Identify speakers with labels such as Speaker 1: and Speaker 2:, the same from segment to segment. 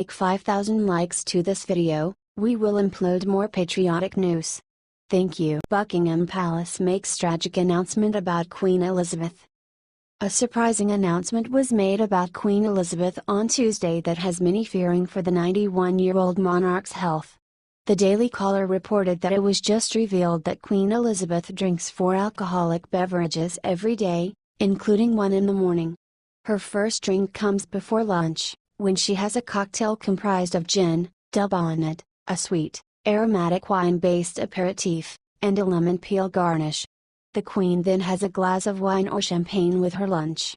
Speaker 1: Like 5,000 likes to this video, we will upload more patriotic news. Thank you. Buckingham Palace makes tragic announcement about Queen Elizabeth. A surprising announcement was made about Queen Elizabeth on Tuesday that has many fearing for the 91-year-old monarch's health. The Daily Caller reported that it was just revealed that Queen Elizabeth drinks 4 alcoholic beverages every day, including one in the morning. Her first drink comes before lunch, when she has a cocktail comprised of gin, de bonnet, a sweet, aromatic wine-based aperitif, and a lemon peel garnish. The Queen then has a glass of wine or champagne with her lunch.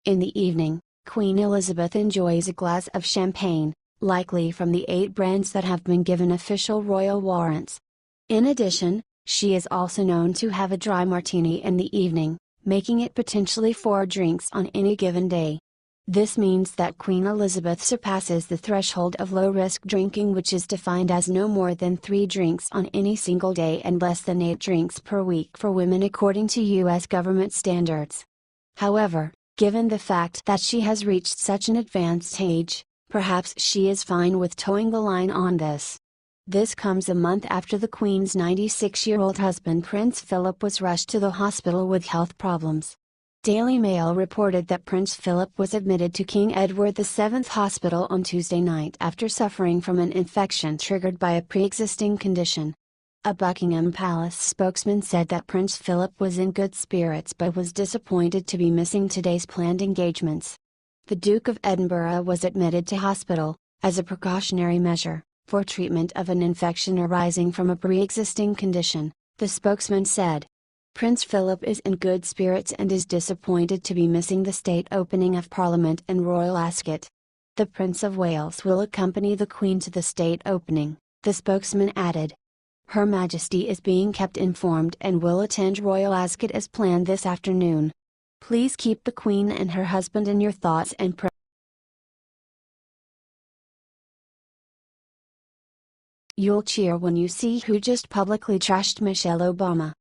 Speaker 1: In the evening, Queen Elizabeth enjoys a glass of champagne, likely from the 8 brands that have been given official royal warrants. In addition, she is also known to have a dry martini in the evening, making it potentially 4 drinks on any given day. This means that Queen Elizabeth surpasses the threshold of low-risk drinking, which is defined as no more than 3 drinks on any single day and less than 8 drinks per week for women according to U.S. government standards. However, given the fact that she has reached such an advanced age, perhaps she is fine with towing the line on this. This comes a month after the Queen's 96-year-old husband Prince Philip was rushed to the hospital with health problems. Daily Mail reported that Prince Philip was admitted to King Edward VII Hospital on Tuesday night after suffering from an infection triggered by a pre-existing condition. A Buckingham Palace spokesman said that Prince Philip was in good spirits but was disappointed to be missing today's planned engagements. The Duke of Edinburgh was admitted to hospital, as a precautionary measure, for treatment of an infection arising from a pre-existing condition, the spokesman said. Prince Philip is in good spirits and is disappointed to be missing the state opening of Parliament and royal ascot. The Prince of Wales will accompany the Queen to the state opening, the spokesman added. Her Majesty is being kept informed and will attend royal ascot as planned this afternoon. Please keep the Queen and her husband in your thoughts and prayers. You'll cheer when you see who just publicly trashed Michelle Obama.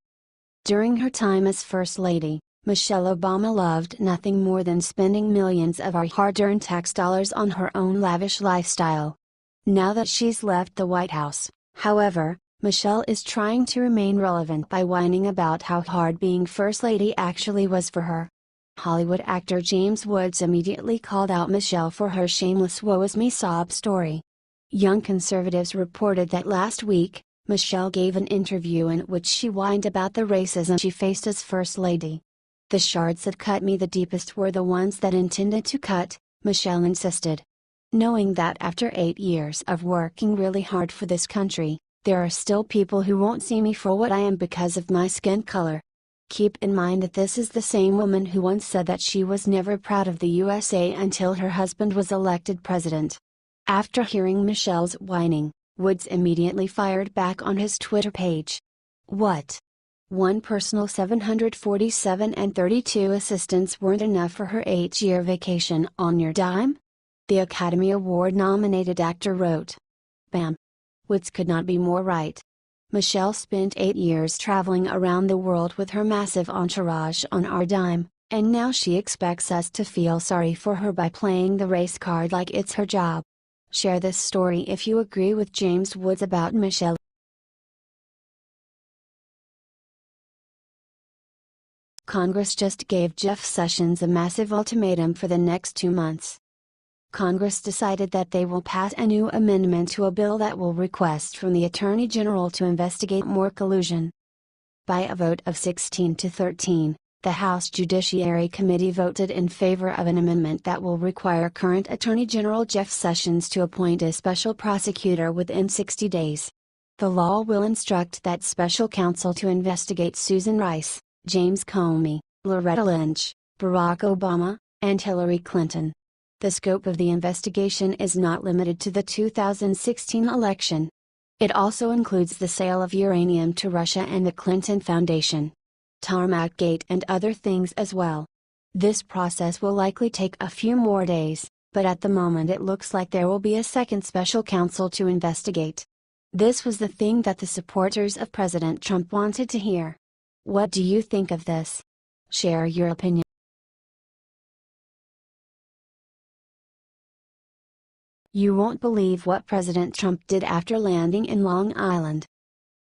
Speaker 1: During her time as First Lady, Michelle Obama loved nothing more than spending millions of our hard-earned tax dollars on her own lavish lifestyle. Now that she's left the White House, however, Michelle is trying to remain relevant by whining about how hard being First Lady actually was for her. Hollywood actor James Woods immediately called out Michelle for her shameless woe-is-me sob story. Young Conservatives reported that last week, Michelle gave an interview in which she whined about the racism she faced as First Lady. The shards that cut me the deepest were the ones that intended to cut, Michelle insisted. Knowing that after 8 years of working really hard for this country, there are still people who won't see me for what I am because of my skin color. Keep in mind that this is the same woman who once said that she was never proud of the USA until her husband was elected president. After hearing Michelle's whining, Woods immediately fired back on his Twitter page. What? One personal 747 and 32 assistants weren't enough for her 8-year vacation on your dime? The Academy Award-nominated actor wrote. Bam! Woods could not be more right. Michelle spent 8 years traveling around the world with her massive entourage on our dime, and now she expects us to feel sorry for her by playing the race card like it's her job. Share this story if you agree with James Woods about Michelle. Congress just gave Jeff Sessions a massive ultimatum for the next 2 months. Congress decided that they will pass a new amendment to a bill that will request from the Attorney General to investigate more collusion. By a vote of 16 to 13, the House Judiciary Committee voted in favor of an amendment that will require current Attorney General Jeff Sessions to appoint a special prosecutor within 60 days. The law will instruct that special counsel to investigate Susan Rice, James Comey, Loretta Lynch, Barack Obama, and Hillary Clinton. The scope of the investigation is not limited to the 2016 election. It also includes the sale of uranium to Russia and the Clinton Foundation, Tarmac-gate and other things as well. This process will likely take a few more days, but at the moment it looks like there will be a second special counsel to investigate. This was the thing that the supporters of President Trump wanted to hear. What do you think of this? Share your opinion. You won't believe what President Trump did after landing in Long Island.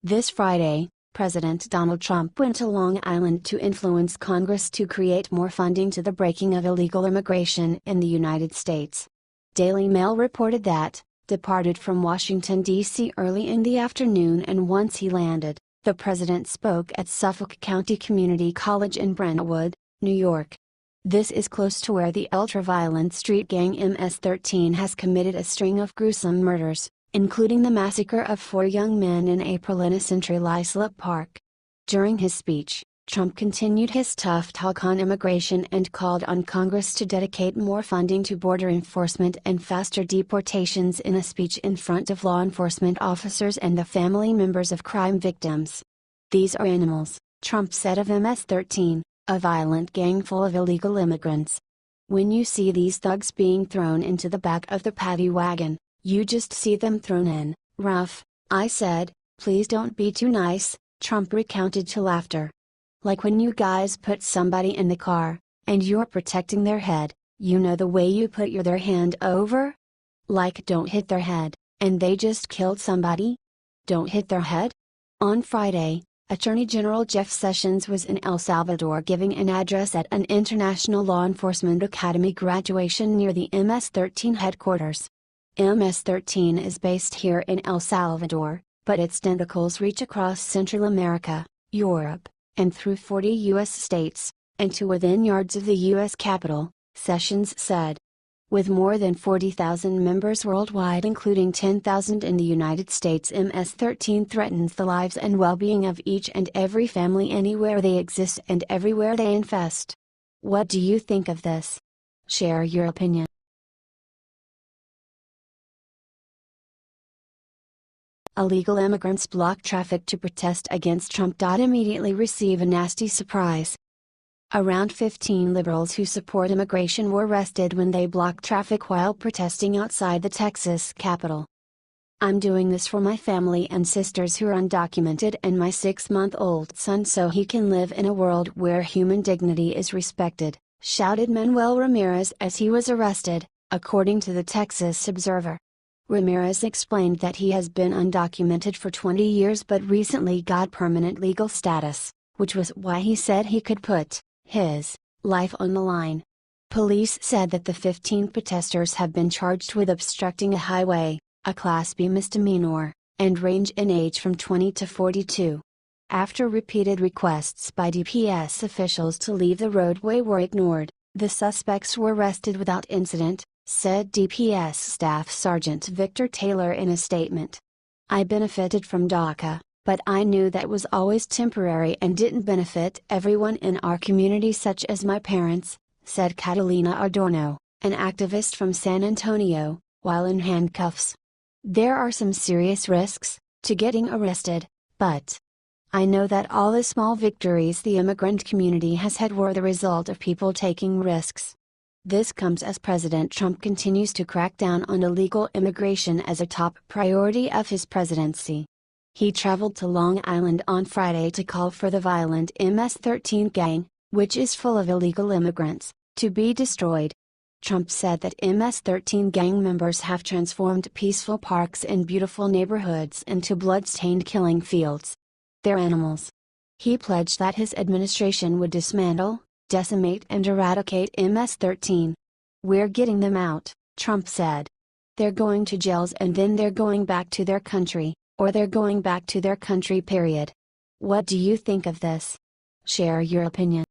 Speaker 1: This Friday, President Donald Trump went to Long Island to influence Congress to create more funding to the breaking of illegal immigration in the United States. Daily Mail reported that, departed from Washington, D.C. early in the afternoon, and once he landed, the president spoke at Suffolk County Community College in Brentwood, New York. This is close to where the ultra-violent street gang MS-13 has committed a string of gruesome murders, including the massacre of 4 young men in April in a Central Islip Park. During his speech, Trump continued his tough talk on immigration and called on Congress to dedicate more funding to border enforcement and faster deportations in a speech in front of law enforcement officers and the family members of crime victims. "These are animals," Trump said of MS-13, a violent gang full of illegal immigrants. "When you see these thugs being thrown into the back of the paddy wagon, you just see them thrown in, rough." "I said, please don't be too nice," Trump recounted to laughter. "Like when you guys put somebody in the car, and you're protecting their head, you know the way you put their hand over? Like don't hit their head, and they just killed somebody? Don't hit their head?" On Friday, Attorney General Jeff Sessions was in El Salvador giving an address at an International Law Enforcement Academy graduation near the MS-13 headquarters. MS-13 is based here in El Salvador, but its tentacles reach across Central America, Europe, and through 40 U.S. states, and to within yards of the U.S. Capitol, Sessions said. With more than 40,000 members worldwide, including 10,000 in the United States, MS-13 threatens the lives and well-being of each and every family anywhere they exist and everywhere they infest. What do you think of this? Share your opinion. Illegal immigrants block traffic to protest against Trump. Immediately receive a nasty surprise. Around 15 liberals who support immigration were arrested when they blocked traffic while protesting outside the Texas Capitol. "I'm doing this for my family and sisters who are undocumented and my 6-month-old son so he can live in a world where human dignity is respected," shouted Manuel Ramirez as he was arrested, according to the Texas Observer. Ramirez explained that he has been undocumented for 20 years but recently got permanent legal status, which was why he said he could put his life on the line. Police said that the 15 protesters have been charged with obstructing a highway, a Class B misdemeanor, and range in age from 20 to 42. After repeated requests by DPS officials to leave the roadway were ignored, the suspects were arrested without incident, said DPS Staff Sergeant Victor Taylor in a statement. "I benefited from DACA, but I knew that was always temporary and didn't benefit everyone in our community such as my parents," said Catalina Adorno, an activist from San Antonio, while in handcuffs. "There are some serious risks to getting arrested, but I know that all the small victories the immigrant community has had were the result of people taking risks." This comes as President Trump continues to crack down on illegal immigration as a top priority of his presidency. He traveled to Long Island on Friday to call for the violent MS-13 gang, which is full of illegal immigrants, to be destroyed. Trump said that MS-13 gang members have transformed peaceful parks and beautiful neighborhoods into blood-stained killing fields. "They're animals." He pledged that his administration would dismantle, decimate and eradicate MS-13. "We're getting them out," Trump said. "They're going to jails and then they're going back to their country, or they're going back to their country, period." What do you think of this? Share your opinion.